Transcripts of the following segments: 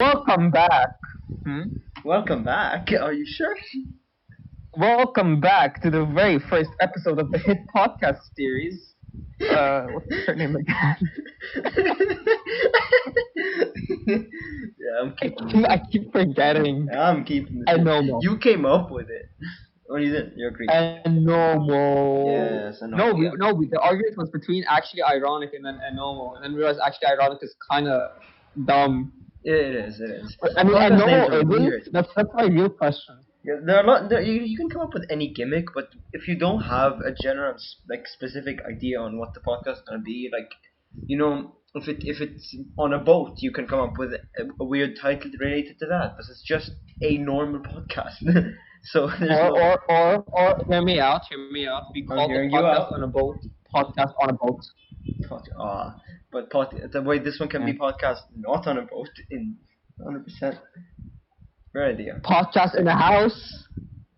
Welcome back. Hmm? Welcome back. Are you sure? Welcome back to the very first episode of the hit podcast series. What's her name again? Yeah, I'm I keeping keep, this. I keep forgetting. I'm keeping this. AnoMo. You came up with it. Or you didn't? You agree? AnoMo. Yes, I know. No, Yeah. the argument was between actually ironic and then AnoMo, and then we realized actually ironic is kind of dumb. It is. It is. But, I mean, Podcast names AnoMo are isn't. weird. That's my real question. Yeah, there are a lot. You can come up with any gimmick, but if you don't have a general specific idea on what the podcast is gonna be, if it's on a boat, you can come up with a weird title related to that. But it's just a normal podcast, so there's Or, no. hear me out. Hear me out. We I'm call the hearing you podcast out. on a boat. Podcast on a boat. The way this one can Yeah. be podcast not on a boat in 100%. Great idea. Podcast in the house.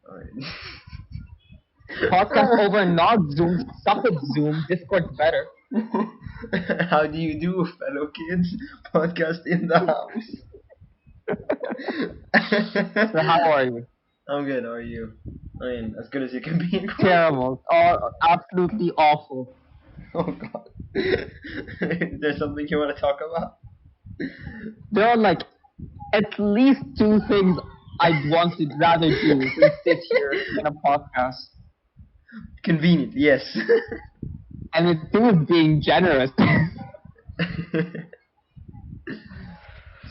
Alright. Podcast over not Zoom. Suck it, Zoom. Discord's better. How do you do, fellow kids? Podcast in the house. So how are you? I'm good. How are you? I mean, as good as you can be. Terrible. Oh, absolutely awful. Oh God. There's something you want to talk about? There are like at least two things I'd rather do than sit here in a podcast. Convenient, yes. And the two is being generous.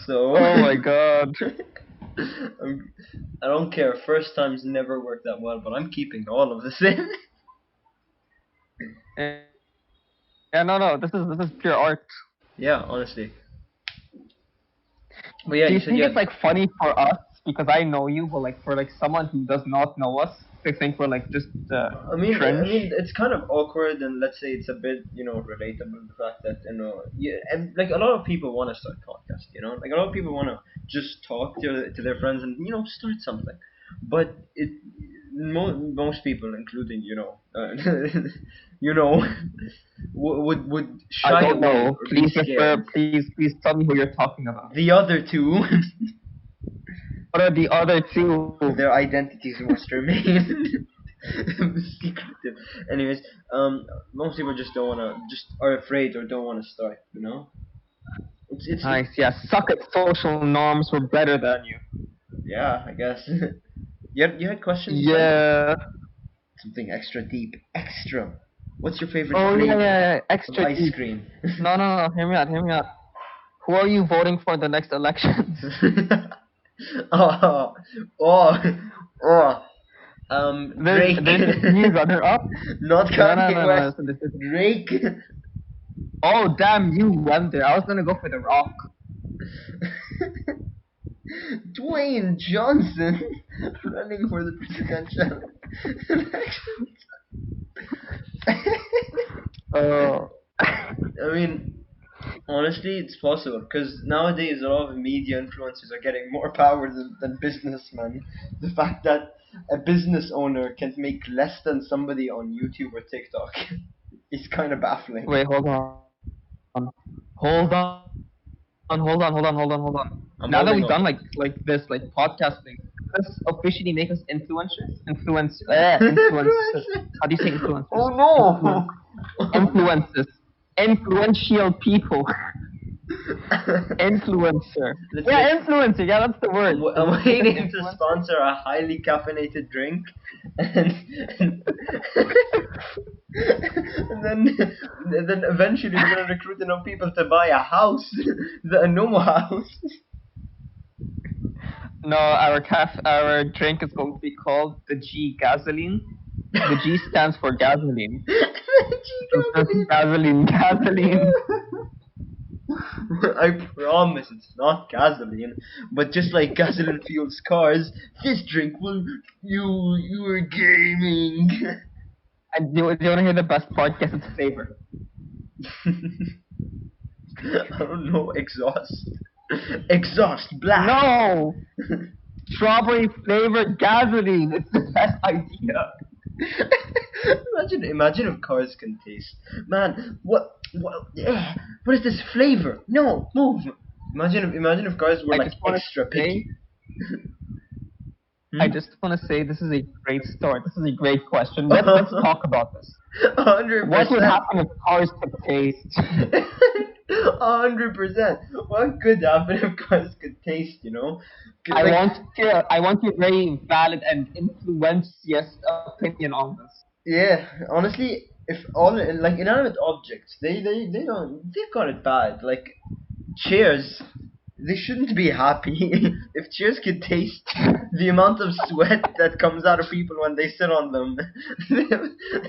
So. Oh my god. I don't care. First times never work that well, but I'm keeping all of this in. Yeah, no. This is pure art. Yeah, honestly. But yeah, Do you you said think you it's like funny for us because I know you, but like for like someone who does not know us, they think we're like just I mean, cringe. it's kind of awkward, and let's say it's a bit, relatable. The fact that yeah, and like a lot of people want to start podcasts, like a lot of people want to just talk to their friends and start something, but most people, including you know, would I shy don't away know. or be scared. Please tell me who you're talking about. The other two, What are the other two? their identities must remain secretive. Anyways, most people just don't wanna, just are afraid or don't wanna start. It's Nice, yeah. Suck at social norms. We're better than you. yeah, I guess. You had questions? Ben? Yeah. Something extra deep, extra. What's your favorite Oh flavor yeah. of Extra ice deep. cream? No. Hear me out. Who are you voting for in the next elections? oh, oh, oh. Drake. There's this new runner-up. Not Kanye No. West. So this is. Drake. Oh damn! You went there. I was gonna go for The Rock. Dwayne Johnson running for the presidential elections. Oh. I mean, honestly, it's possible because nowadays a lot of media influencers are getting more power than businessmen. The fact that a business owner can make less than somebody on YouTube or TikTok is kind of baffling. Wait, hold on. Hold on. I'm Now that holding we've done on. like this like podcasting, let's officially make us influencers. Influencers. How do you say influencers? Oh no! Influencers. Influential people. Influencer. Let's Yeah, make- influencer. Yeah, that's the word. I'm waiting to sponsor a highly caffeinated drink, and then eventually we're gonna recruit enough people to buy a house, the AnoMo house. No, our drink is going to be called the G gasoline. The G stands for gasoline. Gasoline. I promise it's not gasoline, but just like gasoline fuels cars, this drink will you're gaming. And do you want to hear the best part? Guess its flavor. I don't know, exhaust. Exhaust black. No! Strawberry flavored gasoline. It's the best idea. Imagine if cars can taste. Man, what is this flavor? No, move. Imagine if guys were I like just want to extra say, picky. I Hmm? just want to say, this is a great start. This is a great question. Let's talk about this. Hundred What would percent. happen if cars could taste? 100%. What could happen if guys could taste? Like, I want your very valid and influentious opinion on this. yeah. Honestly, if all like inanimate objects, they don't they've got it bad. Like chairs, they shouldn't be happy. If chairs could taste the amount of sweat that comes out of people when they sit on them,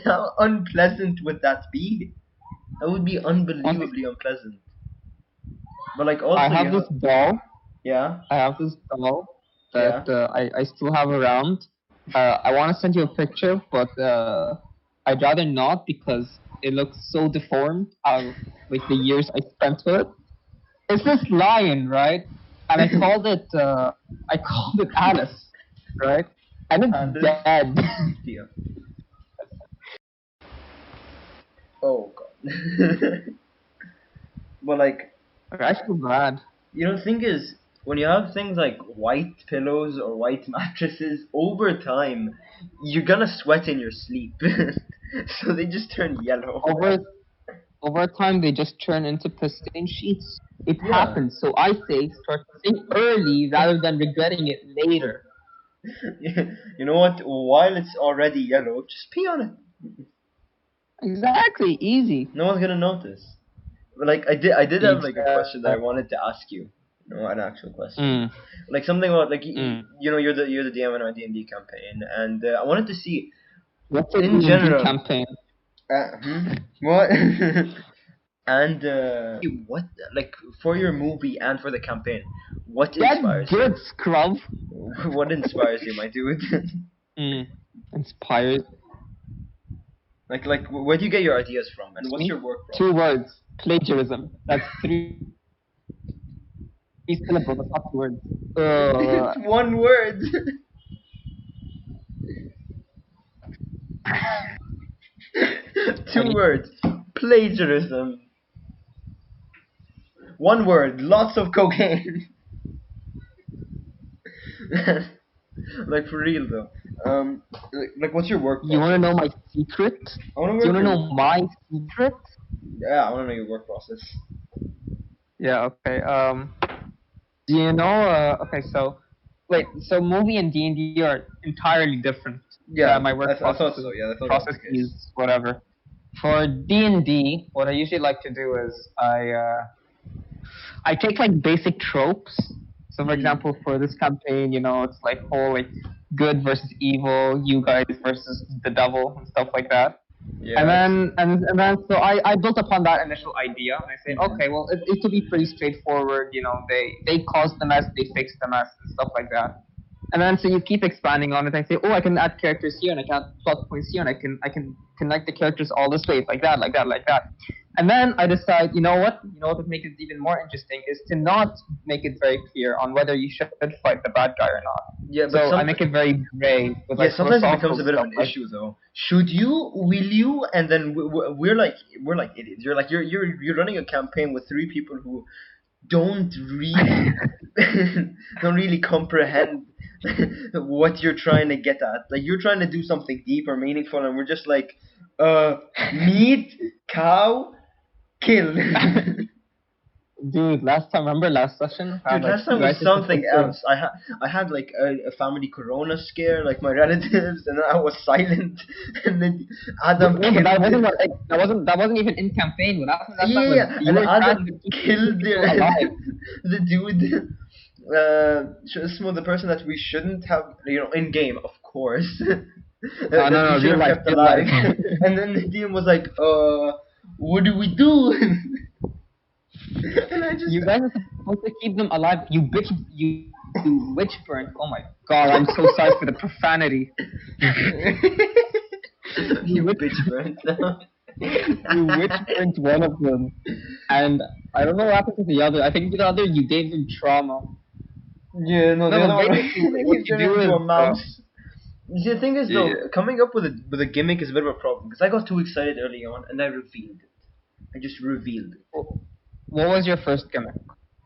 how unpleasant would that be? That would be Honestly, unbelievably unpleasant. But like I also you have have this doll. yeah I have this doll that yeah. I still have around. I want to send you a picture, but I'd rather not because it looks so deformed out of like the years I spent with it. It's this lion, right? And I called it Alice, right? And it's And this dead. dear. Oh god. But like I feel bad. the thing is, when you have things like white pillows or white mattresses, over time, you're gonna sweat in your sleep. So they just turn yellow. Over over time, they just turn into pristine sheets. It Yeah. happens. So I say start pissing early rather than regretting it later. You know what? While it's already yellow, just pee on it. Exactly, easy. No one's gonna notice. But like I did have like a question that I Exactly. wanted to ask you. An actual question. Mm, Like something about like mm. you're the DM in our D&D campaign, and I wanted to see What's a in D&D general. campaign? What? And what like for your movie and for the campaign, what Get inspires you? good, scrub. What inspires you, my dude? Mm. Inspired. Like where do you get your ideas from, and what's Me? your work Two process? words. Plagiarism. That's three syllables. That's not two words. It's one word. Two Ready? words. Plagiarism. One word. Lots of cocaine. Like for real though. Like what's your work You want to process? know my secret? I want to Do you work want to your. know my secret? Yeah, I want to know your work process. Yeah, okay. Do you know? Okay, so wait, so movie and D&D are entirely different. Yeah, My I, work I thought so. Yeah, I thought that was the case. processes, whatever. For D&D, what I usually like to do is I take like basic tropes. So for Mhm. example, for this campaign, it's like whole like good versus evil, you guys versus the devil and stuff like that. Yeah, And I see. then so I built upon that initial idea and I say, Mhm. okay, well it could be pretty straightforward, they cause the mess, they fix the mess and stuff like that. And then so you keep expanding on it. I say, oh, I can add characters here and I can add plot points here and I can connect the characters all this way, like that, like that, like that. And then I decide, what would make it even more interesting is to not make it very clear on whether you should fight the bad guy or not. Yeah, but So I make it very gray with yeah, like sometimes it becomes philosophical a bit of stuff an like issue though. Should you? Will you? And then we're like idiots. You're like you're running a campaign with three people who don't really don't really comprehend what you're trying to get at. Like you're trying to do something deep or meaningful, and we're just like, meat, cow, kill. dude, remember last session? How Dude, like last you time guys was are something supposed to. else. I had like a family corona scare, like my relatives, and then I was silent, and then Adam No, but killed. that wasn't even in campaign. What happened last Yeah, time yeah, was yeah. you And were trying Adam to keep killed people alive. the dude. The person that we shouldn't have, in game, of course, No, that no, we no, should real have life, kept real alive. life. And then the DM was like, what do we do? And I just. You guys are supposed to keep them alive. You witch burnt. Oh my god, I'm so sorry for the profanity. You You witch, bitch, burnt. you witch burnt one of them, and I don't know what happened to the other. I think the other you gave them trauma. Yeah, no, the No, other but one, basically what he you turned do into is, a mouse. You see, the thing is though, yeah. coming up with a gimmick is a bit of a problem because I got too excited early on and I revealed it. I just revealed it. What was your first gimmick?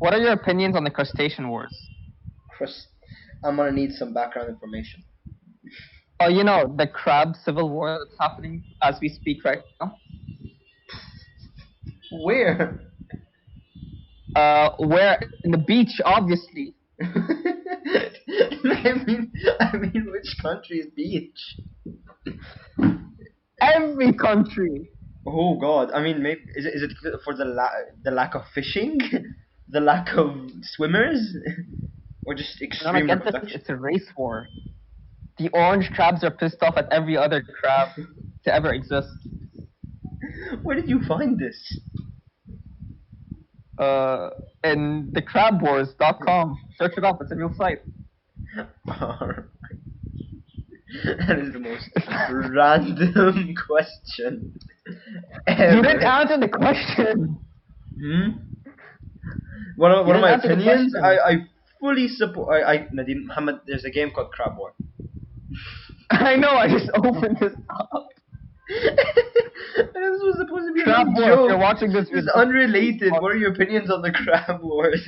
What are your opinions on the crustacean wars? Chris, I'm gonna need some background information. Oh, you know, the crab civil war that's happening as we speak right now. Where? Where in the beach, obviously. I mean, which country's beach? Every country. Oh God! I mean, maybe is it for the lack of fishing, the lack of swimmers, or just No, no, extreme get this. reproduction? It's a race war. The orange crabs are pissed off at every other crab to ever exist. Where did you find this? Uh, in thecrabwars.com. Search it up. It's a real site. Alright. That is the most random question ever. You didn't answer the question. Hmm? One of didn't my answer the opinions, question. I fully support. Nadim Muhammad, there's a game called Crab War. I know. I just opened this up. This was supposed to be Crab a War. If joke. you're watching this, It's unrelated. What are your opinions on the Crab Wars?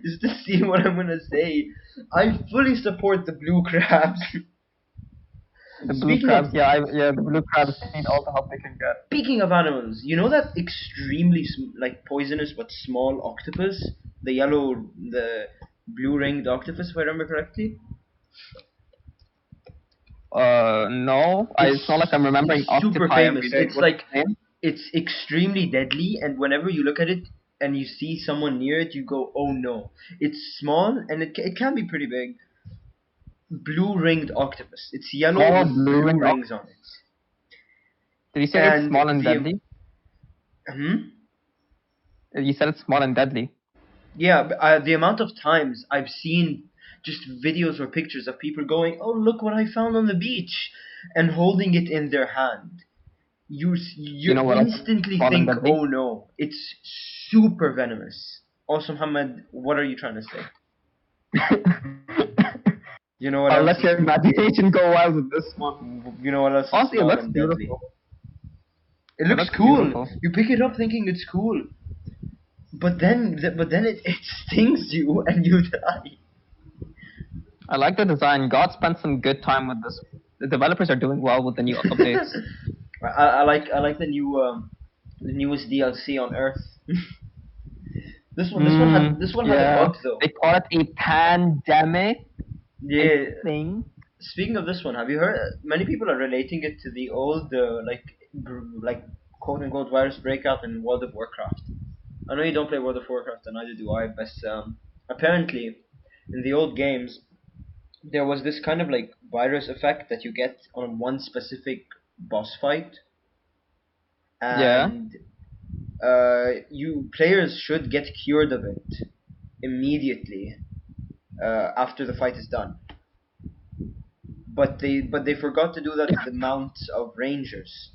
Just to see what I'm gonna say. I fully support the blue crabs. The blue crabs. The blue crabs need all the help they can get. Speaking of animals, you know that extremely poisonous but small octopus, the blue ringed octopus, if I remember correctly. No. It's not like I'm remembering super octopi famous. every day. It's What's like its name? it's extremely deadly, and whenever you look at it and you see someone near it, you go, "Oh no!" It's small and it can be pretty big. Blue ringed octopus. It's yellow Small with blue blue ringed rings on it. Did you say it's And small and deadly? You said it's small and deadly. Yeah, the amount of times I've seen just videos or pictures of people going, "Oh, look what I found on the beach," and holding it in their hand. You know what else is instantly small and think, deadly? "Oh no, it's super venomous." Also, Muhammad, what are you trying to say? You know what I'll else let your is? imagination go wild with this one. You know what else is Honestly, it small looks and deadly? beautiful. It It looks looks cool. beautiful. You pick it up thinking it's cool, but then it stings you and you die. I like the design. God spent some good time with this. The developers are doing well with the new updates. I like the newest DLC on Earth. This one had a Yeah. bug though. They call it a pandemic, Yeah. I think. Speaking of this one, have you heard? Many people are relating it to the old like quote unquote virus breakout in World of Warcraft. I know you don't play World of Warcraft, and neither do I. But apparently, in the old games, there was this kind of like virus effect that you get on one specific boss fight, Yeah. and you players should get cured of it immediately after the fight is done. But they forgot to do that with the mounts of rangers.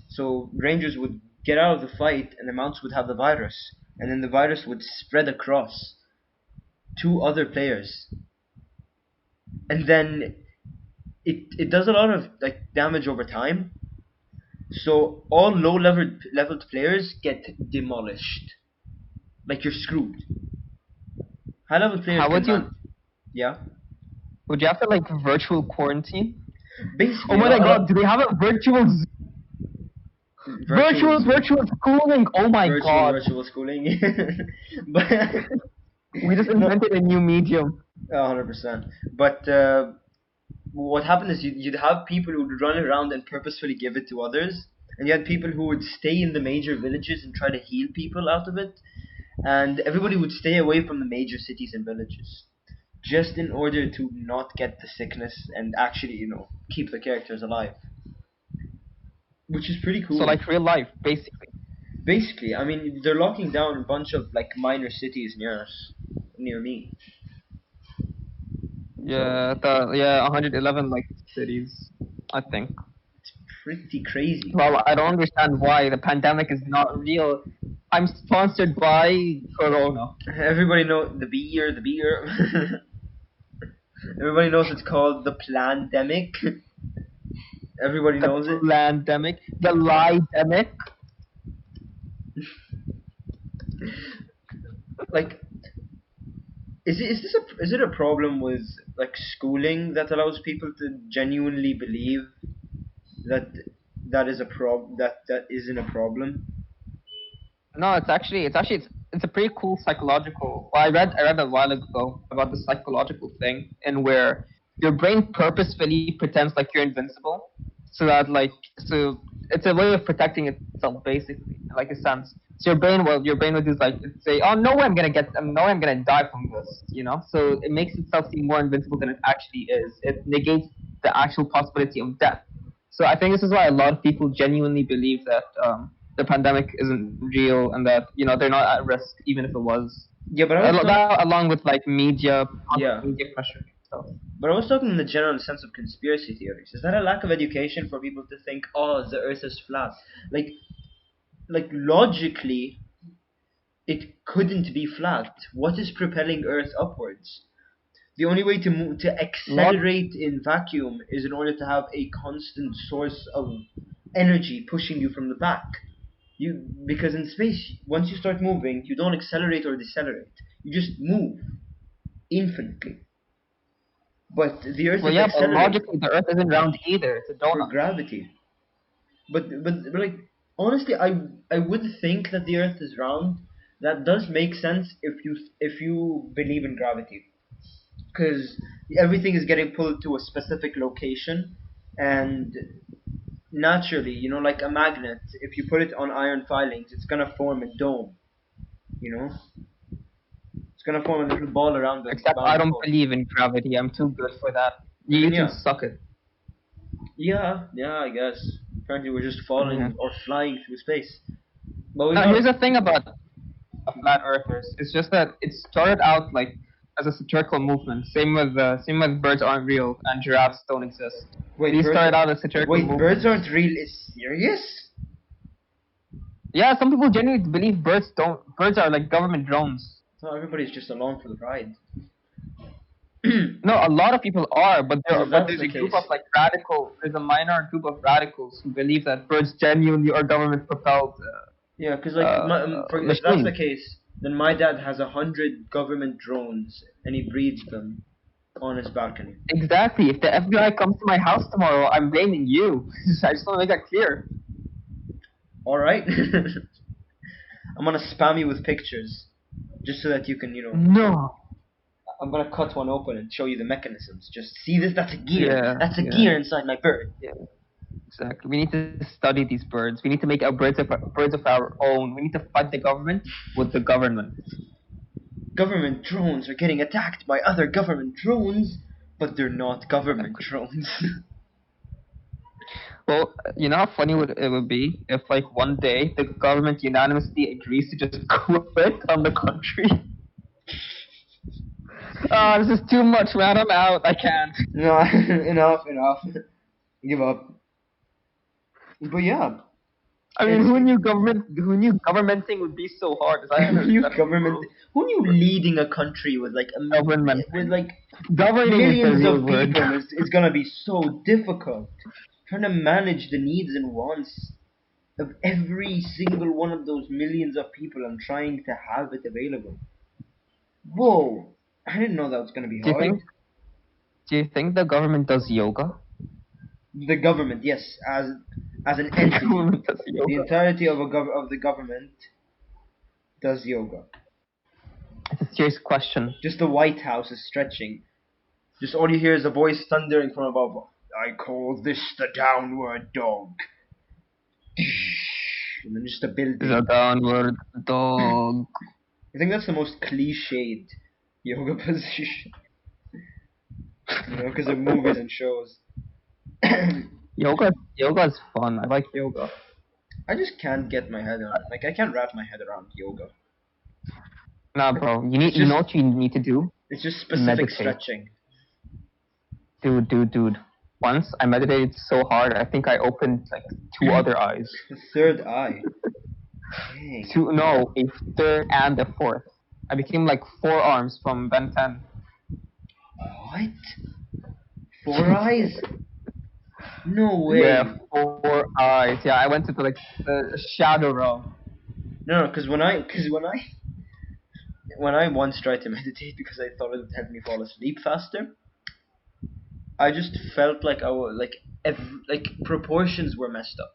So rangers would get out of the fight, and the mounts would have the virus, and then the virus would spread across to other players, and then it does a lot of like damage over time. So all low leveled players get demolished. Like you're screwed. High level players How can would you? yeah. Would you have to like virtual quarantine? Basically, Oh my god! Do they have a virtual virtual schooling? Oh my god! virtual schooling. But We just no, invented a new medium. 100%. But what happened is you'd have people who would run around and purposefully give it to others, and you had people who would stay in the major villages and try to heal people out of it, and everybody would stay away from the major cities and villages, just in order to not get the sickness and actually, keep the characters alive. Which is pretty So cool. like real life, basically. Basically, I mean, they're locking down a bunch of like minor cities near me. Yeah, 111 like cities, I think. It's pretty crazy. Well, I don't understand why the pandemic is not real. I'm sponsored by Corona. Everybody knows the beer, the beer. Everybody knows it's called the plandemic. Everybody knows The it. pandemic, the lie-demic. Like, is it a problem with like schooling that allows people to genuinely believe that that isn't a problem? No, it's a pretty cool psychological. Well, I read a while ago about the psychological thing, and where your brain purposefully pretends like you're invincible, so that so it's a way of protecting itself basically, in like a sense. So your brain will do like say, oh no way no way I'm gonna die from this, you know. So it makes itself seem more invincible than it actually is. It negates the actual possibility of death. So I think this is why a lot of people genuinely believe that the pandemic isn't real and that they're not at risk even if it was. Yeah, but I was talking. That along with like media, constant Yeah, media pressure and stuff. but I was talking in the general sense of conspiracy theories. Is that a lack of education for people to think, oh, the Earth is flat? Like logically, it couldn't be flat. What is propelling Earth upwards? The only way to Lot accelerate in vacuum is in order to have a constant source of energy pushing you from the back. Because in space, once you start moving, you don't accelerate or decelerate. You just move infinitely. But the Earth well, is yeah, but accelerating logically the Earth isn't round either. It's a for donut. gravity. But like honestly, I would think that the Earth is round. That does make sense if you believe in gravity, because everything is getting pulled to a specific location, and naturally, like a magnet, if you put it on iron filings, it's gonna form a dome. You know, it's gonna form a little ball around Except I around the don't pole. believe in gravity. I'm too good for that. I You mean, can yeah, suck it. yeah, I guess. Apparently, we're just falling Mhm. or flying through space. But we Now know. here's the thing about flat earthers. It's just that it started out like as a satirical movement. Same with birds aren't real and giraffes don't exist. Wait, These birds. started out as satirical Wait, birds movements. aren't real. Is serious? Yeah, some people genuinely believe birds are like government drones. No, everybody's just along for the ride. No, a lot of people are, Because if but that's there's the a group of case, like there's a minor group of radicals who believe that birds genuinely are government propelled yeah, because like if that's the machines. case, then my dad has 100 government drones and he breeds them on his balcony. Exactly. If the FBI comes to my house tomorrow, I'm blaming you. I just want to make that clear. All right, I'm gonna spam you with pictures just so that you can, No. I'm gonna cut one open and show you the mechanisms. Just see this. That's a gear. Yeah, That's a yeah, gear inside my bird. yeah. Exactly. We need to study these birds. We need to make our birds of our own. We need to fight the government with the government. Government drones are getting attacked by other government drones, but they're not government Exactly. drones. Well, you know how funny it would be if, like, one day the government unanimously agrees to just quit on the country. This is too much, man. I'm out. I can't. No, enough. Give up. But yeah, I mean, it's who knew governmenting would be so hard? As I who knew understand the government? world. Who knew leading a country with with Governmenting. like Governing is the millions real of word. people is gonna be so difficult. Trying to manage the needs and wants of every single one of those millions of people and trying to have it available. Whoa! I didn't know that was gonna be Do you hard. think? Do you think the government does yoga? The government, yes, as an The entity, government does the yoga. entirety of the government does yoga. It's a serious question. Just the White House is stretching. Just all you hear is a voice thundering from above. I call this the downward dog. And then just a The building. downward dog. I think that's the most cliched yoga position. Because of movies and shows. Yoga is fun. I like yoga. I just can't get my head around. Like I can't wrap my head around yoga. Nah, bro. It's You know just what you need to do? it's just specific Meditate. stretching. Dude. Once I meditated so hard, I think I opened like two other eyes. The third eye. Dang. Two, no, a third and a fourth. I became like four arms from Ben 10. What? Four eyes? No way. Yeah, four eyes. Yeah, I went into like the shadow realm. No, because when when I once tried to meditate because I thought it would help me fall asleep faster, I just felt like I was like proportions were messed up.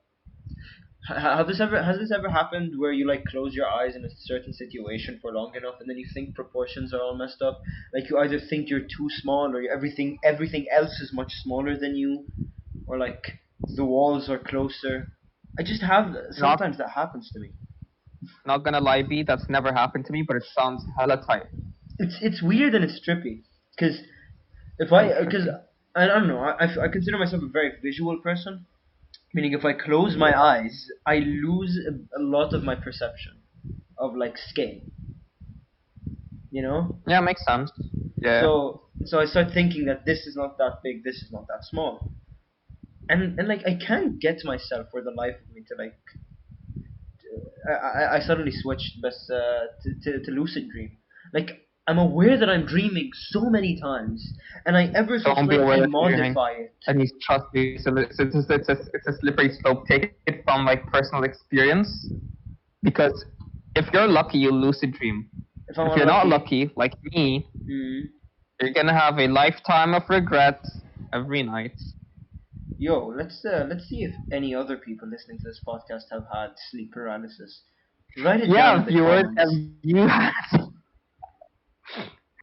Has this ever happened where you like close your eyes in a certain situation for long enough and then you think proportions are all messed up? Like you either think you're too small or everything else is much smaller than you, or like the walls are closer. I just have Not sometimes that happens to me. not gonna lie, B, that's never happened to me, but it sounds hella tight. It's weird and it's trippy because because Trippy. I don't know, I consider myself a very visual person. Meaning, if I close my eyes, I lose a lot of my perception of like scale. You know. Yeah, makes sense. Yeah. So I start thinking that this is not that big, this is not that small, and like I can't get myself for the life of me to like. I suddenly switched to lucid dream. Like I'm aware that I'm dreaming so many times, and I ever so Don't be aware slightly that you're dreaming. modify it. And you trust me. So it's a slippery slope. Take it from like personal experience. Because if you're lucky, you'll lucid dream. If I'm If you're not unlucky, lucky, like me, mm, you're gonna have a lifetime of regret every night. yo, let's see if any other people listening to this podcast have had sleep paralysis. Write it down Yeah, in the viewers, have comments. you had?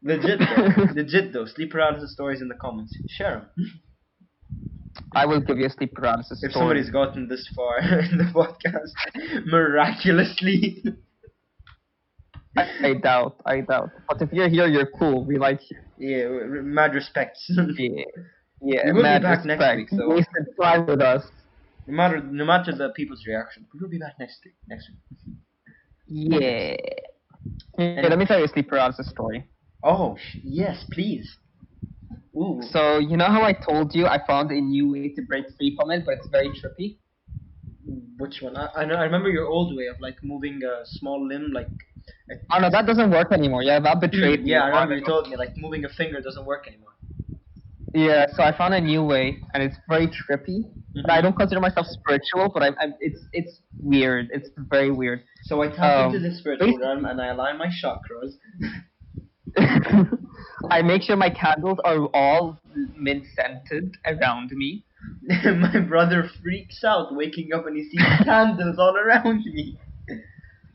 Legit though. Sleep paralysis stories in the comments. Share them. I will give you a sleep paralysis If story. somebody's gotten this far in the podcast, miraculously. I doubt. But if you're here, you're cool. We like you. Yeah, mad respects. Yeah, yeah, We will be mad back next respect. week, so Please subscribe with us. no matter the people's reaction, we will be back next week. Yeah. Here, And let me tell you a sleep paralysis story. oh yes, please. Ooh. So you know how I told you I found a new way to break free from it, but it's very trippy. Which one? I know. I remember your old way of like moving a small limb, like. Oh no, that doesn't work anymore. Yeah, that betrayed me. Yeah, I remember you told me like moving a finger doesn't work anymore. Yeah, so I found a new way, and it's very trippy. But I don't consider myself spiritual, but it's weird. It's very weird. So I tap into the spiritual basically- realm and I align my chakras. I make sure my candles are all mint scented around me. My brother freaks out waking up and he sees candles all around me.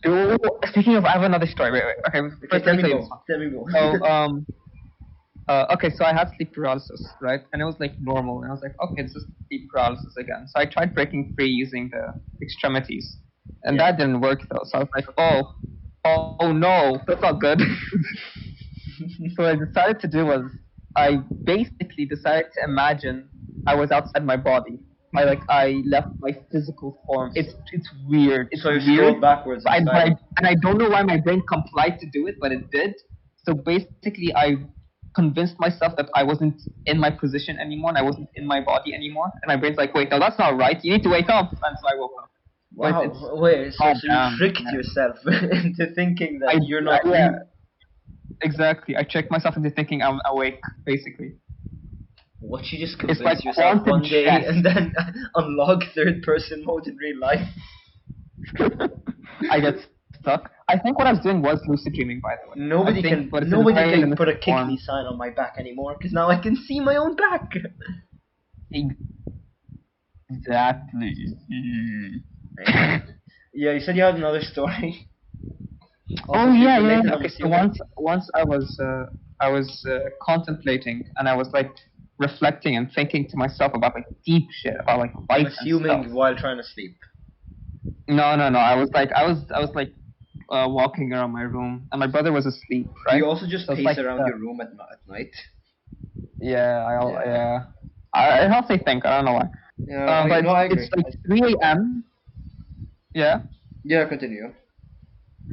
Oh, speaking of, I have another story. Wait. Okay, first Tell let me me tell you more. this one. Tell me more. So okay, so I had sleep paralysis, right? And it was like normal, and I was like, okay, this is sleep paralysis again. So I tried breaking free using the extremities, and Yeah. that didn't work though. So I was like, oh no, that's not good. So what I decided to do was, I basically decided to imagine I was outside my body. I left my physical form. It's weird. It's So you weird. scroll backwards inside. And I don't know why my brain complied to do it, but it did. So basically, I convinced myself that I wasn't in my position anymore, and I wasn't in my body anymore. And my brain's like, wait, no, that's not right. You need to wake up. And so I woke up. But Wow. it's- Wait, so you damn, tricked man. yourself into thinking that you're not Yeah, you. exactly. I tricked myself into thinking I'm awake, basically. What, you just It's convinced like yourself quantum one day chess. and then unlock third person mode in real life? I get stuck. I think what I was doing was lucid dreaming, by the way. Nobody I think, but can it's in a very can put a limited kick form. me sign on my back anymore because now I can see my own back. Exactly. Yeah, you said you had another story. Oh yeah. Related, I'm Okay, so assuming. once I was contemplating, and I was like reflecting and thinking to myself about like deep shit about like life and Assuming stuff. while trying to sleep. No. I was like walking around my room, and my brother was asleep. Right. Do you also just So it's pace like, around your room at night? Yeah. Yeah. I honestly think I don't know why. Yeah, But I agree. it's like 3 a.m. Yeah. Yeah, continue.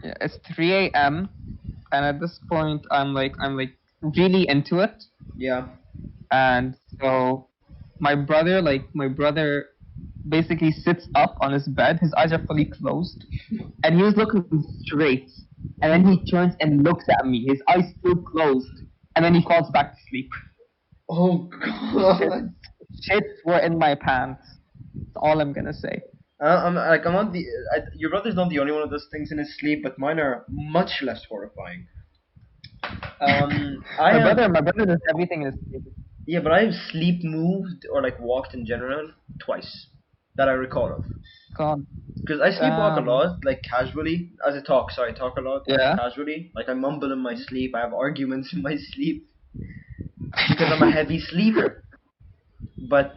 Yeah, it's 3 a.m. and at this point I'm like really into it, Yeah. and so my brother basically sits up on his bed, his eyes are fully closed, and he was looking straight, and then he turns and looks at me, his eyes still closed, and then he falls back to sleep. Oh god. Shits were in my pants. That's all I'm gonna say. I'm not your brother's not the only one of those things in his sleep, but mine are much less horrifying. I have My brother does everything in his sleep. yeah, but I've sleep moved or like walked in general twice that I recall of. God Because I sleepwalk a damn. lot, like casually, as I talk. Sorry, talk a lot Yeah. casually. Like I mumble in my sleep. I have arguments in my sleep because I'm a heavy sleeper. But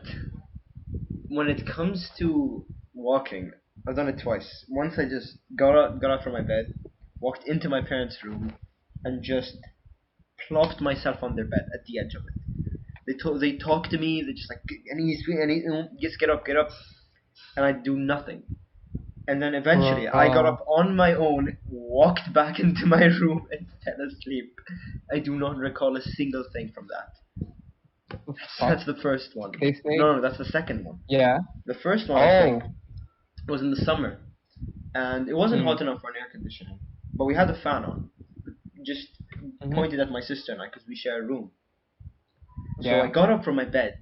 when it comes to walking, I've done it twice. Once I just got up from my bed, walked into my parents' room, and just plopped myself on their bed at the edge of it. They talk to me. They just like any just get up, and I do nothing. And then eventually, I got Bro. up on my own, walked back into my room, and fell asleep. I do not recall a single thing from that. Fuck. That's the first one. They say. No, that's the second one. Yeah. The first one, I think, Oh. was in the summer, and it wasn't Hmm. hot enough for an air conditioning, but we had the fan on, just Mm-hmm. pointed at my sister and I because we share a room. So I Yeah. got up from my bed,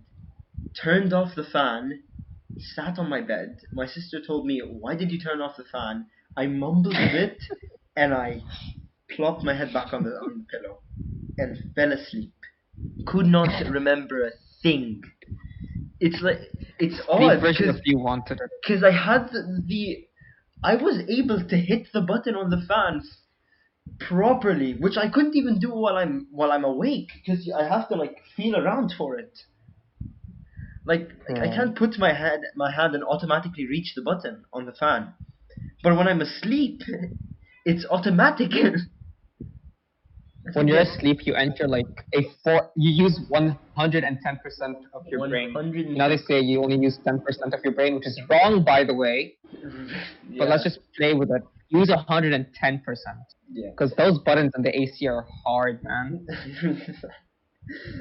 turned off the fan, sat on my bed. My sister told me, "Why did you turn off the fan?" I mumbled a bit, and I plopped my head back on the pillow and fell asleep. Could not remember a thing. It's like it's Sleep odd version if you wanted it. because I had I was able to hit the button on the fan properly, which I couldn't even do while I'm awake because I have to like feel around for it. Like I Bro. can't put my hand and automatically reach the button on the fan. But when I'm asleep, it's automatic. I When don't you're get asleep, you enter like you use 110% of your brain. You know, they 110. say you only use 10% of your brain, which is wrong, by the way. But let's Yeah, just play with it. Use 110%. yeah. Because those buttons on the AC are hard, man.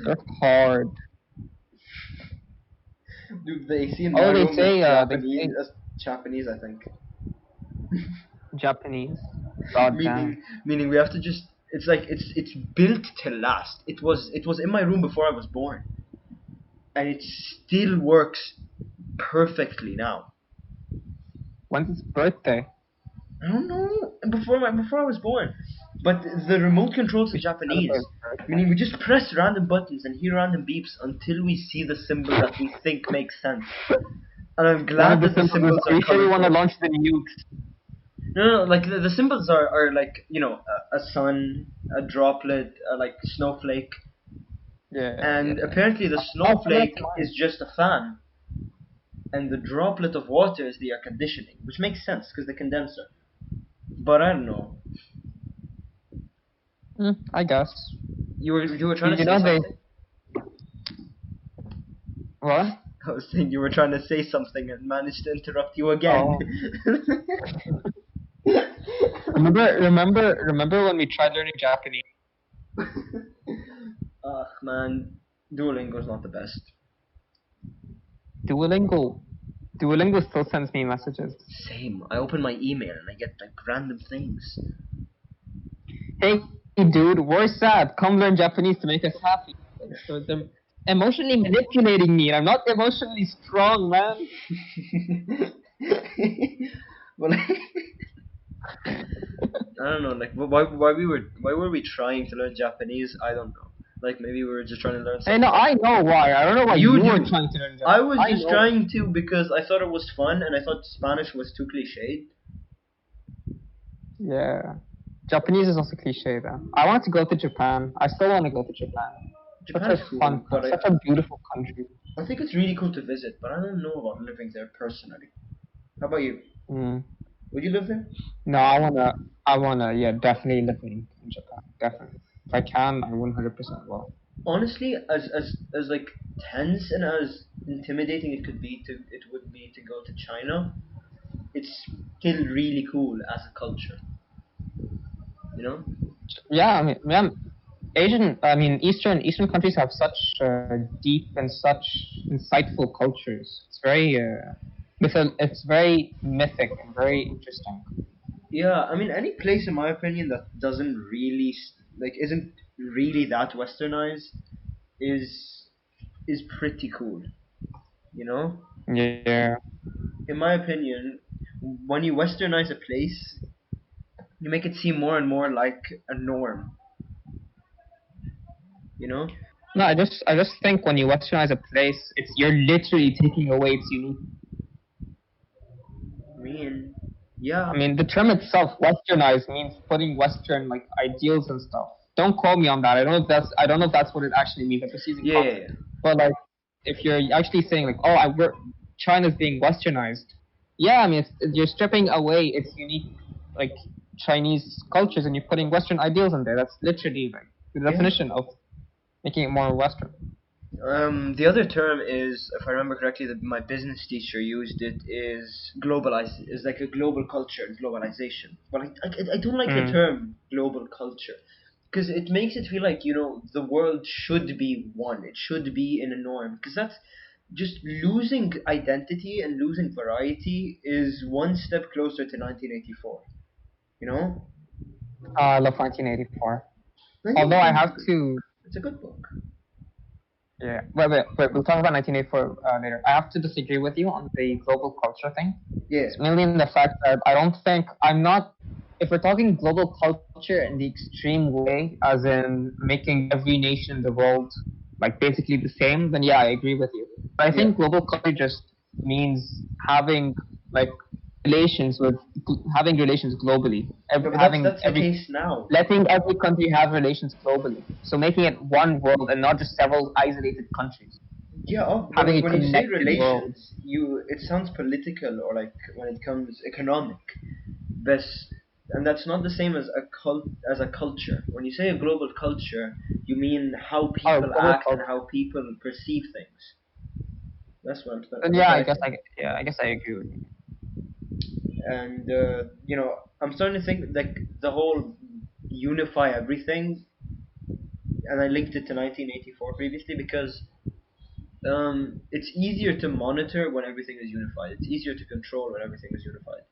They're hard. Dude, the AC in my Oh, room is they Japanese. say Japanese, I think. Japanese. God damn. Meaning we have to just. It's like it's built to last. It was in my room before I was born, and it still works perfectly now. When's his birthday? I don't know. Before I was born, but the remote controls We in should celebrate Japanese. his birthday. Meaning we just press random buttons and hear random beeps until we see the symbol that we think makes sense. And I'm One of glad the that the symbols is, symbols are are you sure you want to colorful. launch the nukes? No, like the symbols are like a sun, a droplet, like snowflake, Yeah, and yeah. apparently the Oh, similar to snowflake mine. is just a fan, and the droplet of water is the air conditioning, which makes sense because the condenser. But I don't know. I guess. You were trying to You say know they something. what? I was saying you were trying to say something and managed to interrupt you again. Oh. Remember when we tried learning Japanese? Ugh, man, Duolingo's not the best. Duolingo. Duolingo still sends me messages. Same. I open my email and I get like random things. Hey dude, we're sad. Come learn Japanese to make us happy. So they're emotionally manipulating me, and I'm not emotionally strong, man. Well, I don't know. Like, why were we trying to learn Japanese? I don't know. Like, maybe we were just trying to learn Hey, something. no, I know why. I don't know why You you were do. trying to learn I Japanese. was I just know. trying to because I thought it was fun and I thought Spanish was too cliched. Yeah. Japanese is also cliche though. I want to go to Japan. I still want to go to Japan. Such Japan a is cool, fun, but such a beautiful country. I think it's really cool to visit. But I don't know about living there personally. How about you? Mm. Would you live there? No, yeah, definitely live in Japan. Definitely. If I can, I 100% will. Honestly, as like tense and as intimidating it would be to go to China, it's still really cool as a culture. You know? Yeah, I mean, man, Eastern countries have such deep and such insightful cultures. It's very mythic and very interesting. Yeah, I mean any place in my opinion that doesn't really like isn't really that westernized is is pretty cool. You know? Yeah. In my opinion, when you westernize a place, you make it seem more and more like a norm. You know, No, I just think when you westernize a place, it's you're literally taking away its unique. I mean, yeah, I mean, the term itself, westernized, means putting Western like ideals and stuff. Don't quote me on that. I don't know if that's what it actually means. I'm just using yeah, yeah, context. But like, if you're actually saying like, oh, China's being westernized, yeah, I mean, you're stripping away its unique like Chinese cultures and you're putting Western ideals in there. That's literally like the yeah. definition of making it more Western. The other term is, if I remember correctly, that my business teacher used it, is globalize. Is like a global culture, globalization. But I don't like the Mm. term global culture because it makes it feel like the world should be one. It should be in a norm because that's just losing identity and losing variety is one step closer to 1984. You know, I love 1984. Although I 1984 is have good. to. It's a good book. Yeah. Wait. We'll talk about 1984 later. I have to disagree with you on the global culture thing. Yeah. It's mainly in the fact that I don't think I'm not. If we're talking global culture in the extreme way, as in making every nation in the world like basically the same, then yeah, I agree with you. But I Yeah. think global culture just means having like having relations globally, No, but having that's the every case now. letting every country have relations globally. So making it one world and not just several isolated countries. Yeah, but Having like a when you say connected world. relations, it sounds political or like when it comes economic. Best, and that's not the same as a culture. When you say a global culture, you mean how Oh, people global act and culture. how people perceive things. That's what I'm. Then That's yeah, what I I guess think. I guess I agree with you. And I'm starting to think like the whole unify everything, and I linked it to 1984 previously because it's easier to monitor when everything is unified. It's easier to control when everything is unified.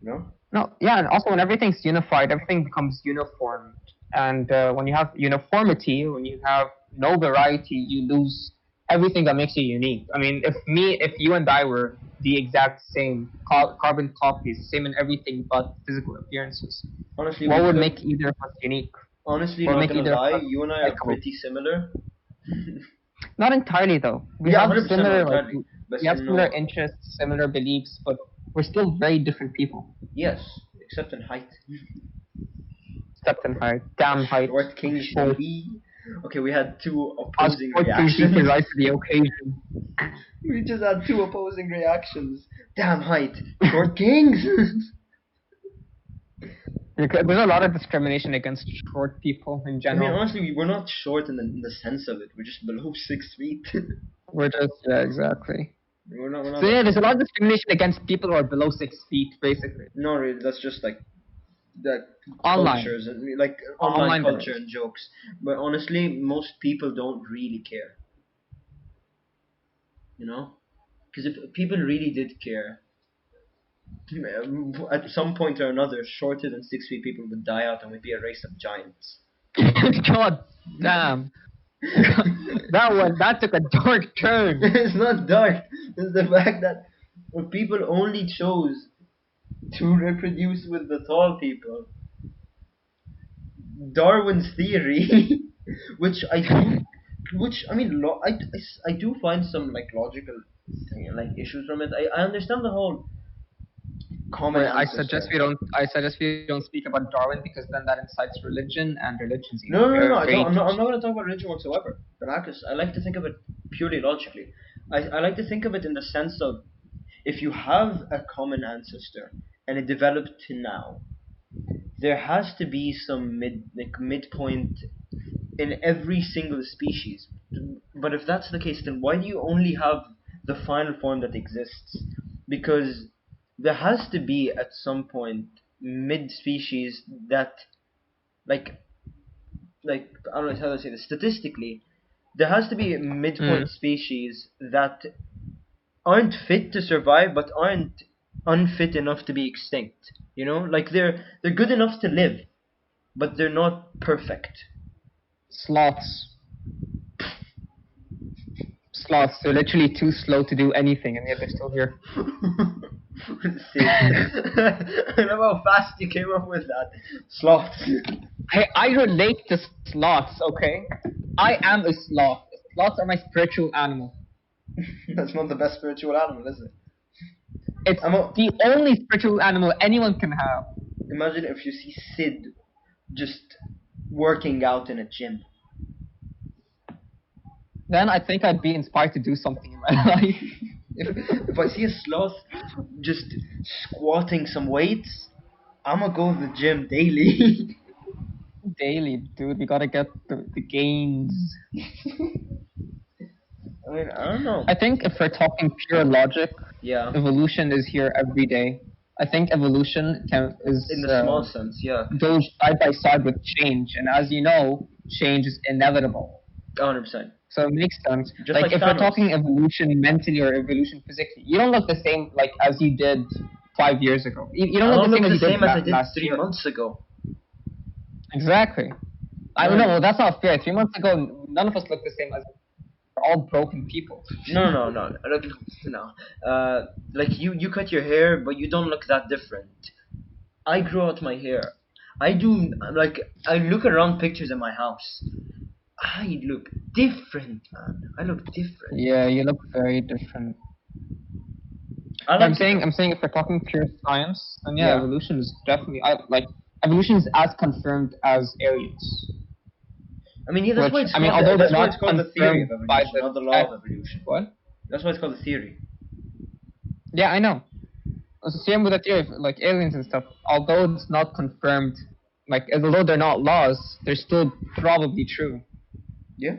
You know? No, yeah, and also when everything's unified, everything becomes uniform. And when you have uniformity, when you have no variety, you lose everything that makes you unique. I mean, if you and I were the exact same carbon copies, same in everything but physical appearances, Honestly, what we would could. make either of us unique? Honestly, What would not make gonna either of lie, us you and I are likable? pretty similar. Not entirely though. We Yeah, have 100% not similar entirely. But we have similar no, interests, similar beliefs, but we're still very different people. yes, except in height. Except in height. Damn height. Short I'm kings, short. baby. Okay, we had two Us opposing short kings need to reactions. rise to the occasion. We just had two opposing reactions. Damn height, short kings. There's a lot of discrimination against short people in I mean, general. honestly, we're not short in the sense of it. We're just below 6 feet. We're just yeah, exactly. We're not So that yeah, there's a tall. lot of discrimination against people who are below 6 feet, basically. No, really, that's just like that Online, cultures and like online online there culture is. and jokes. But honestly, most people don't really care. You know, because if people really did care, at some point or another, shorter than 6 feet people would die out, and we'd be a race of giants. God damn, that took a dark turn. It's not dark. It's the fact that if people only chose to reproduce with the tall people, Darwin's theory, which I do, which I mean, I do find some like logical like issues from it. I understand the whole common Wait, I suggest ancestor. we don't. I suggest we don't speak about Darwin because then that incites religion, and religion's No, no, no, no. I very don't. I'm not. I'm touchy. not going to talk about religion whatsoever. Marcus, I like to think of it purely logically. I like to think of it in the sense of if you have a common ancestor and it developed to now, there has to be some midpoint in every single species. But if that's the case, then why do you only have the final form that exists? Because there has to be at some point mid species that like I don't know how to say this. Statistically, there has to be Mm. midpoint species that aren't fit to survive but aren't unfit enough to be extinct. You know, like they're good enough to live, but they're not perfect. Sloths. Sloths. They're literally too slow to do anything, and yet they're still here. Sick. I love how fast you came up with that. Sloths. Hey, I relate to sloths. Okay, I am a sloth. Sloths are my spiritual animal. That's not the best spiritual animal, is it? It's I'm a, the only spiritual animal anyone can have. Imagine if you see Sid just working out in a gym. Then I think I'd be inspired to do something in my life. If I see a sloth just squatting some weights, I'm gonna go to the gym daily. Daily, dude, we gotta get the gains. I mean, I don't know. I think if we're talking pure logic, Yeah, evolution is here every day. I think evolution in the small sense, yeah, goes side by side with change, and as you know, change is inevitable. 100%. So it makes sense. Just Like like if we're Thanos. talking evolution mentally or evolution physically, you don't look the same like as you did 5 years ago. You don't I look don't the same look as the you did same as I did last 3 year. months ago. Exactly. I No, know. Well, that's not fair. 3 months ago, none of us looked the same as we're all broken people. no. Look, no. Like you cut your hair, but you don't look that different. I grew out my hair. I do like I look around pictures in my house. I look different, man. I look different. Yeah, you look very different. I I'm like saying if we're talking pure science, then yeah, Yeah. evolution is definitely evolution is as confirmed as aliens. I mean, yeah, that's Which why it's I mean, called although they're that's why not it's called the theory of confirmed by evolution, the not the law test, of evolution. what? That's why it's called the theory. Yeah, I know. It's the same with the theory of like aliens and stuff. Although it's not confirmed, like although they're not laws, they're still probably true. Yeah.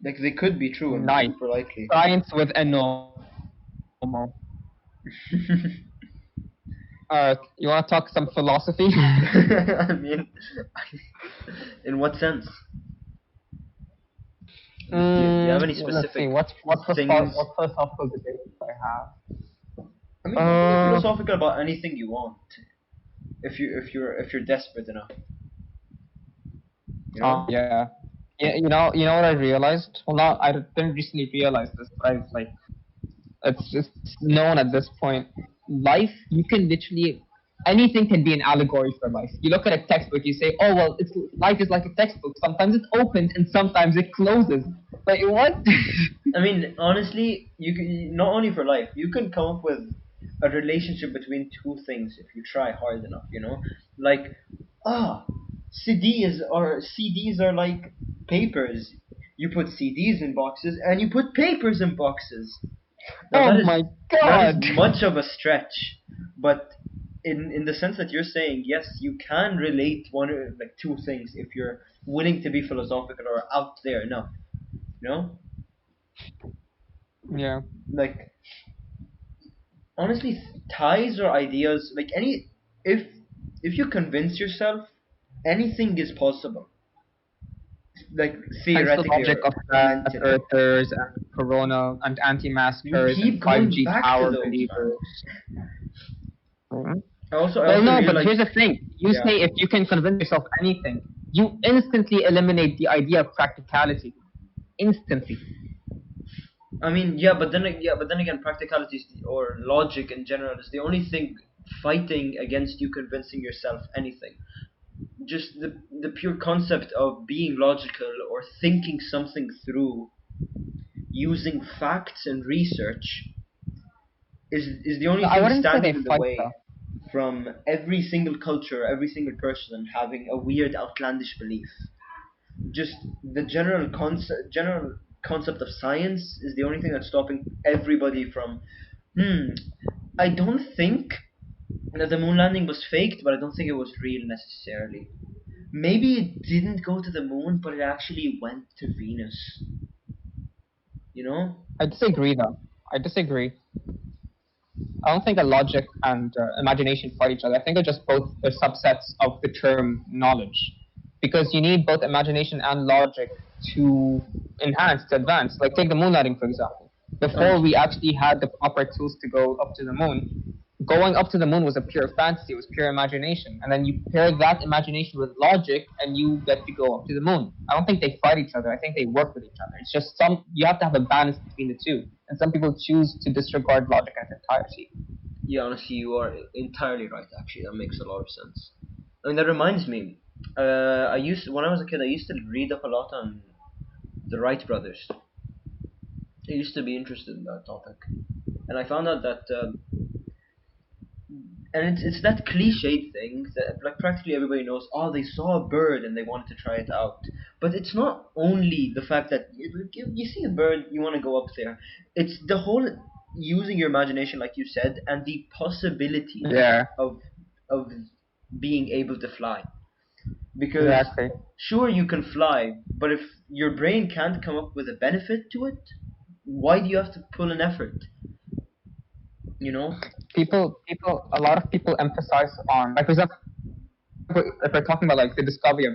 Like they could be true and Nice. super likely. Science with AnoMo. You want to talk some philosophy? I mean, in what sense? Do you have any Let's see. specific What things? philosophical debates I have? I mean, you can be philosophical about anything you want, if you're desperate enough. You know? Yeah. Yeah, you know what I realized? Well, not I didn't recently realize this, but I was like, it's just known at this point. Life, you can literally anything can be an allegory for life. You look at a textbook, you say, oh well, it's life is like a textbook. Sometimes it opens and sometimes it closes. Like what? I mean, honestly, you can not only for life, you can come up with a relationship between two things if you try hard enough. You know, like ah, CDs are like papers. You put CDs in boxes and you put papers in boxes. Now Oh my that is god. much of a stretch, but in the sense that you're saying, yes, you can relate like two things if you're willing to be philosophical or out there enough. You know, Yeah. like honestly, ties or ideas, like any, if if you convince yourself, anything is possible, like Hence the theoretically logic of or flat mentally. earthers and corona and You anti-maskers and keep going 5G back to tower those, man. believers. Mhm. I Well, also no, but realize, here's the thing. You yeah. say if you can convince yourself anything, you instantly eliminate the idea of practicality. Instantly. I mean, yeah, but then again, practicality or logic in general is the only thing fighting against you convincing yourself anything. Just the pure concept of being logical or thinking something through using facts and research is the only I thing wouldn't say they standing in the fight way though. from every single culture, every single person having a weird outlandish belief. Just the general concept of science is the only thing that's stopping everybody from I don't think that the moon landing was faked, but I don't think it was real necessarily. Maybe it didn't go to the moon, but it actually went to Venus. You know? I disagree though. I disagree. I don't think that logic and imagination fight each other. I think they're just both they're subsets of the term knowledge, because you need both imagination and logic to enhance, to advance. Like take the moon landing for example. Before we actually had the proper tools to go up to the moon, going up to the moon was a pure fantasy. It was pure imagination, and then you pair that imagination with logic, and you get to go up to the moon. I don't think they fight each other. I think they work with each other. It's just you have to have a balance between the two, and some people choose to disregard logic in its entirety. Yeah, honestly, you are entirely right. Actually, that makes a lot of sense. I mean, that reminds me. When I was a kid, I used to read up a lot on the Wright brothers. I used to be interested in that topic, and I found out that and it's that cliched thing that like practically everybody knows. Oh, they saw a bird and they wanted to try it out. But it's not only the fact that you see a bird, you want to go up there. It's the whole using your imagination, like you said, and the possibility Yeah, of of being able to fly. Because exactly. sure you can fly, but if your brain can't come up with a benefit to it, why do you have to pull an effort? You know? A lot of people emphasize on, like, for example, if we're talking about like the discovery of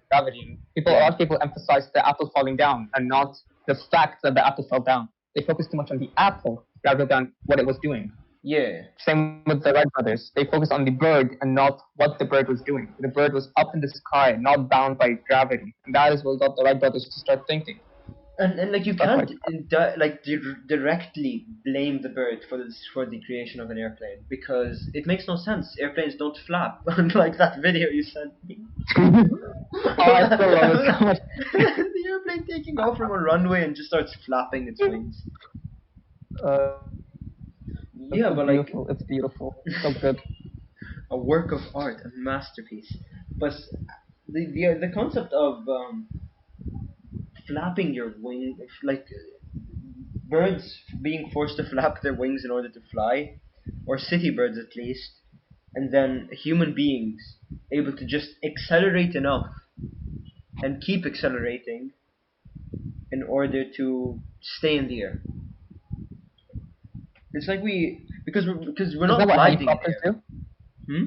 gravity, a lot of people emphasize the Yeah. apple falling down and not the fact that the apple fell down. They focus too much on the apple rather than what it was doing. Yeah. Same with the Wright brothers. They focus on the bird and not what the bird was doing. The bird was up in the sky, not bound by gravity. And that is what got the Wright brothers to start thinking And like you stuff like can't that. directly blame the bird for the creation of an airplane because it makes no sense. Airplanes don't flap, unlike that video you sent me. Oh, I still love it so much. The airplane taking off from a runway and just starts flapping its wings. It's beautiful. It's Yeah, but beautiful. like So good. a work of art, a masterpiece. But the concept of flapping your wing, like birds being forced to flap their wings in order to fly, or city birds at least, and then human beings able to just accelerate enough and keep accelerating in order to stay in the air. It's like because we're Is that not what gliding in helicopters air. do? Hmm?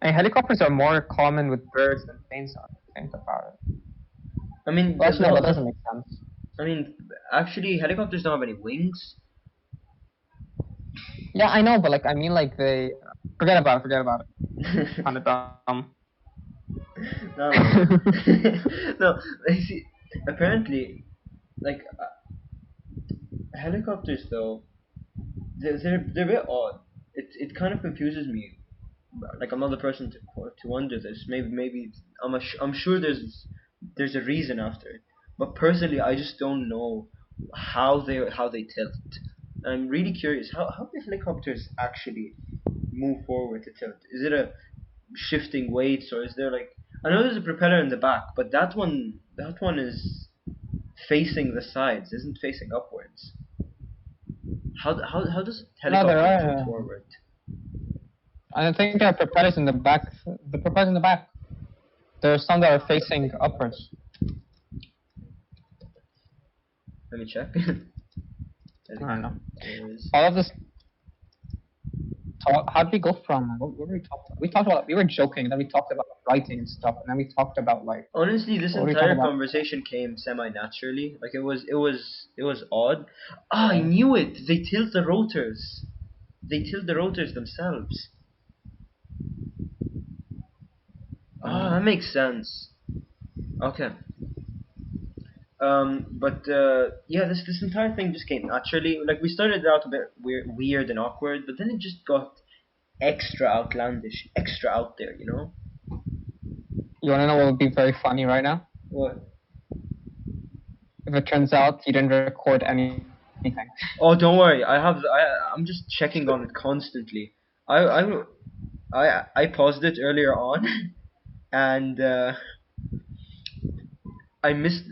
And helicopters are more common with birds than planes are. Think about it. I mean, Well, actually, no, that doesn't make sense. I mean, actually, helicopters don't have any wings. Yeah, I know, but like, I mean, like they forget about it. Forget about it. Kind of No, dumb. no, no. You see, apparently, like helicopters though, they're a bit odd. It kind of confuses me. Like I'm not the person to wonder this. Maybe I'm sure there's a reason after it. But personally, I just don't know how they tilt. I'm really curious. How do helicopters actually move forward to tilt? Is it a shifting weights or is there like I know there's a propeller in the back, but that one is facing the sides, isn't facing upwards. How does No, there helicopter tilt are. forward? I think there are propellers in the back. The propellers in the back. There are some that are facing upwards. Let me check. I don't know. Helicopters. All of this. How did we go from? What were we talking about? We talked about. We were joking. Then we talked about writing and stuff. And then we talked about like. Honestly, this What were we talking entire about? conversation came semi-naturally. Like it was odd. Ah, I Yeah. knew it. They tilt the rotors. They tilt the rotors themselves. Ah, that makes sense. Okay. But yeah, this entire thing just came naturally. Like we started out a bit weird and awkward, but then it just got extra outlandish, extra out there. You know You want to know what would be very funny right now? what? If it turns out you didn't record anything. Oh, don't worry. I'm just checking on it constantly. I I I paused it earlier on, and I missed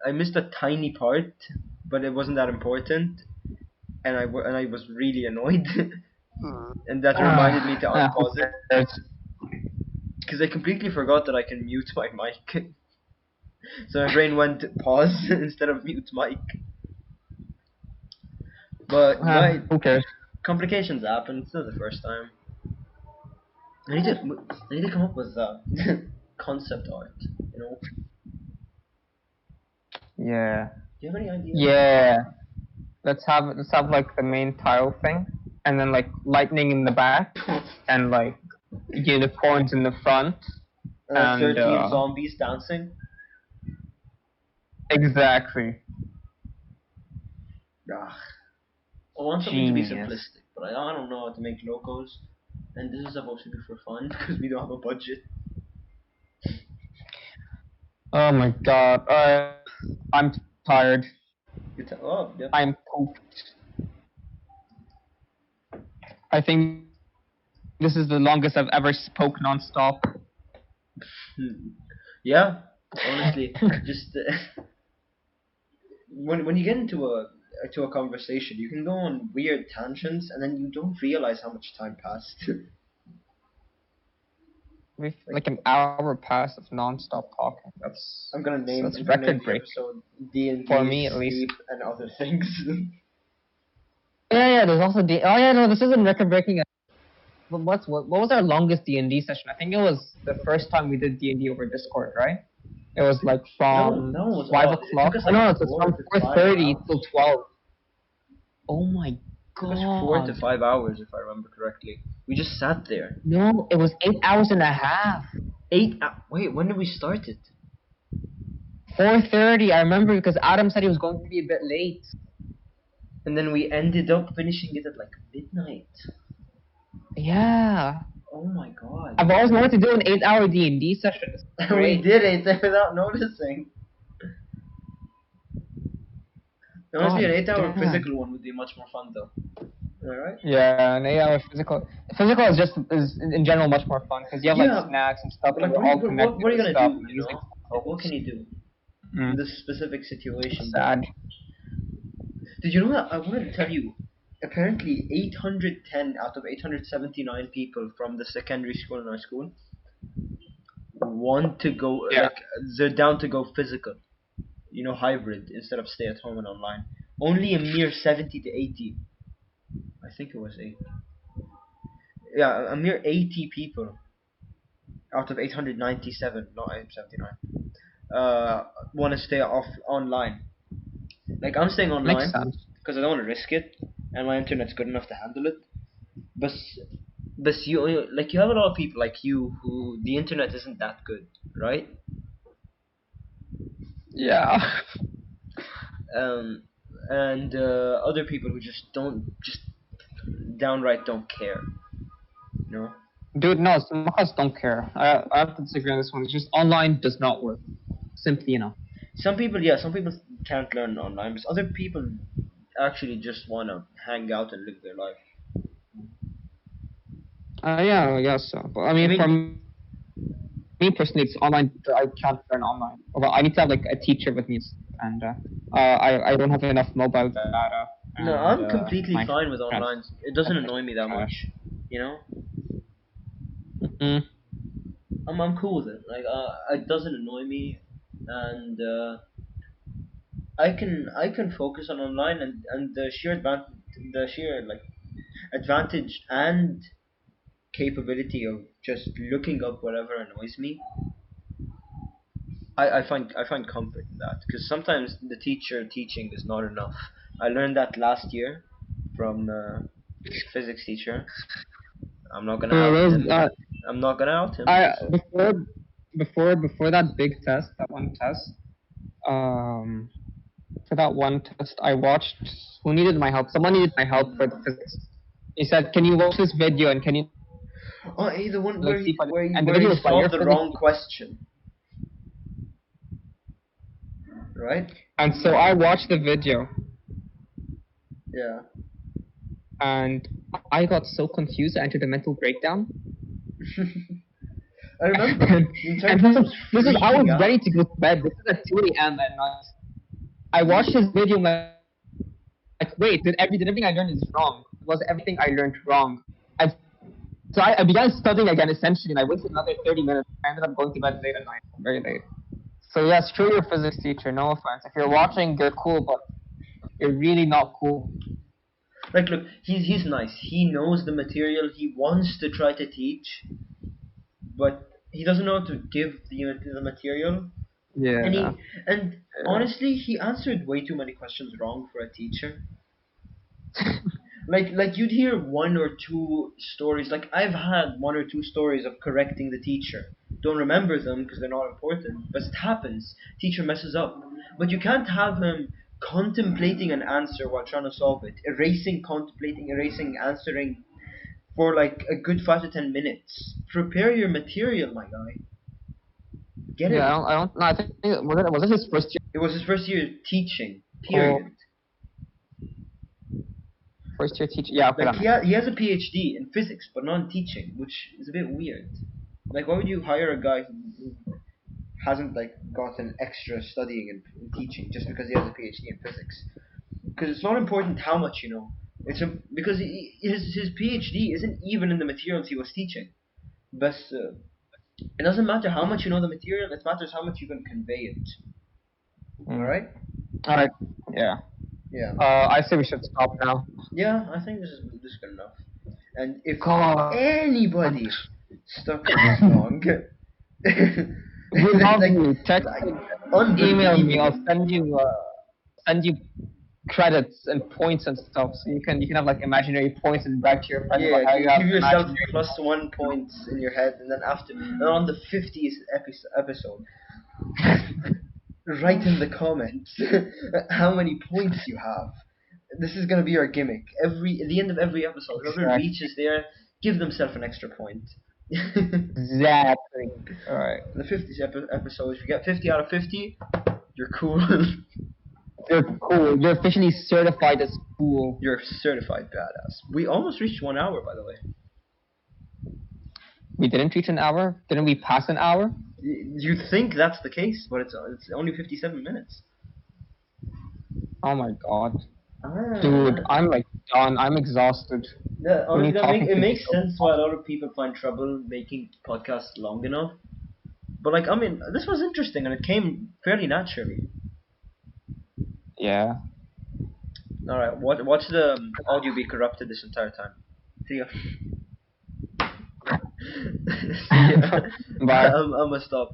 I missed a tiny part, but it wasn't that important, and I was really annoyed, and that reminded me to Who unpause it cares? because I completely forgot that I can mute my mic. So my brain went pause instead of mute mic. But my Who cares? complications happen. It's not the first time. I need to come up with concept art. You know, Yeah. do you have any ideas? Yeah. Let's have like the main tile thing, and then like lightning in the back, and like unicorns in the front, and 13 zombies dancing. exactly. Ugh. I want something to be Genius. simplistic, but I don't know how to make logos. and this is supposed to be for fun because we don't have a budget. Oh my god. I'm tired. Oh, yeah. I'm pooped. I think this is the longest I've ever spoke nonstop. Yeah, honestly, just when you get into a conversation, you can go on weird tangents, and then you don't realize how much time passed. We've Like, like an hour past of nonstop talking. That's I'm gonna name record the break episode D and for D, me at least. sleep, and other things. Yeah, yeah. There's also oh yeah, no, this isn't record breaking. What was our longest D&D session? I think it was the first time we did D&D over Discord, right? It was like No, from that one was 5 odd. It took o'clock. us Oh, like no, it was 4 from to 4:30 5 hours. till 12. Oh my It took us 4 to 5 hours, god. if I remember correctly. We just sat there. No, it was 8 hours and a half. Wait, when did we start it? 4:30. I remember because Adam said he was going to be a bit late. And then we ended up finishing it at like midnight. Yeah. Oh my god. I've always wanted to do an 8-hour D&D session. It's We great. did it without noticing. Honestly, an God 8 hour damn. physical one would be much more fun though. Alright? Yeah, an 8-hour physical. Physical is in general much more fun because you have like Yeah, snacks and stuff, but and like, we're all connected what are you and gonna stuff. do, And the you music know? Like, what can you do in this specific situation? Sad. Did you know that? I wanted to tell you, apparently 810 out of 879 people from the secondary school in our school want to go, Yeah. like, they're down to go physical. You know, hybrid instead of stay at home and online. Only a mere 70 to 80. I think it was 80. Yeah, a mere 80 people out of 897, not 879, want to stay off online. Like, I'm staying Makes online sense. because I don't want to risk it, and my internet's good enough to handle it. But like, you have a lot of people like you who the internet isn't that good, right? Yeah. Um, and other people who just downright don't care, you know. Dude, no, some of us don't care. I have to disagree on this one. It's just online does not work. Simply enough. Some people, can't learn online, but other people actually just wanna hang out and live their life. Yeah, I guess so. But I I mean, for mean, me personally, it's online. I can't learn online. Well, I need to have like a teacher with me, and I don't have enough mobile data. no, And I'm completely my fine with trash. online. It doesn't annoy me that much, Trash. you know. Mm. I'm cool with it. Like, it doesn't annoy me, and I can focus on online, and the sheer like advantage and capability of just looking up whatever annoys me. I find comfort in that because sometimes the teacher teaching is not enough. I learned that last year from physics teacher. I'm not gonna out Those, him. I'm not gonna out him. I before that big test, that one test. Um, for that one test, I watched. Who needed my help? Someone needed my help for the physics. He said, "Can you watch this video and can you Oh, hey, the one like where see if I?" And the where he video was by your solved the physics. wrong question, right? And so I watched the video, Yeah. and I got so confused. I entered a mental breakdown. I remember. and The and entire class was this is I was freaking out. ready to go to bed. This is at 2 a.m. at night. I watched his video. Like, wait, did everything I learned is wrong? Was everything I learned wrong? And so I began studying again, essentially, and I wasted another 30 minutes. I ended up going to bed late at night, very late. So yeah, screw your physics teacher. No offense. If you're watching, you're cool, but you're really not cool. Like, look, he's nice. He knows the material. He wants to try to teach, but he doesn't know how to give the material. Yeah. And honestly, he answered way too many questions wrong for a teacher. Like you'd hear one or two stories. Like, I've had one or two stories of correcting the teacher. Don't remember them because they're not important, but it happens. Teacher messes up, but you can't have him contemplating an answer while trying to solve it, erasing, contemplating, erasing, answering for like a good 5 to 10 minutes. Prepare your material, my guy. Get Yeah, it. I don't. No, I think was it his first It was his first year teaching. year? Period. First year teacher. Yeah, okay, Like that makes he sense. has a PhD in physics, but not in teaching, which is a bit weird. Like, why would you hire a guy who hasn't like gotten extra studying in teaching just because he has a PhD in physics? Because it's not important how much you know. Because his PhD isn't even in the materials he was teaching. But it doesn't matter how much you know the material. It matters how much you can convey it. All Mm. right? All right. Yeah. Yeah. I say we should stop now. Yeah, I think this is good enough. And if God. anybody stuck for this long, We love like you. Text, email me. I'll unbelievable. send you credits and points and stuff, so you can have like imaginary points and brag to your friends about Yeah, how you have give yourself imaginary. +1 points in your head, and then on the 50th episode, write in the comments how many points you have. This is gonna be our gimmick. At the end of every episode, whoever Exactly. reaches there, give themselves an extra point. The Exactly. All right. 50th episode, if you get 50 out of 50, you're cool. You're cool. You're officially certified as cool. You're a certified badass. We almost reached 1 hour, by the way. We didn't reach an hour. Didn't we pass an hour? You think that's the case, but it's only 57 minutes. Oh my god. Dude, Ah. I'm like done. I'm exhausted. Me talking It to makes you. sense why a lot of people find trouble making podcasts long enough. But like, I mean, this was interesting and it came fairly naturally. Yeah. All right, watch the audio be corrupted this entire time. See ya. See ya. Bye. I'm gonna stop.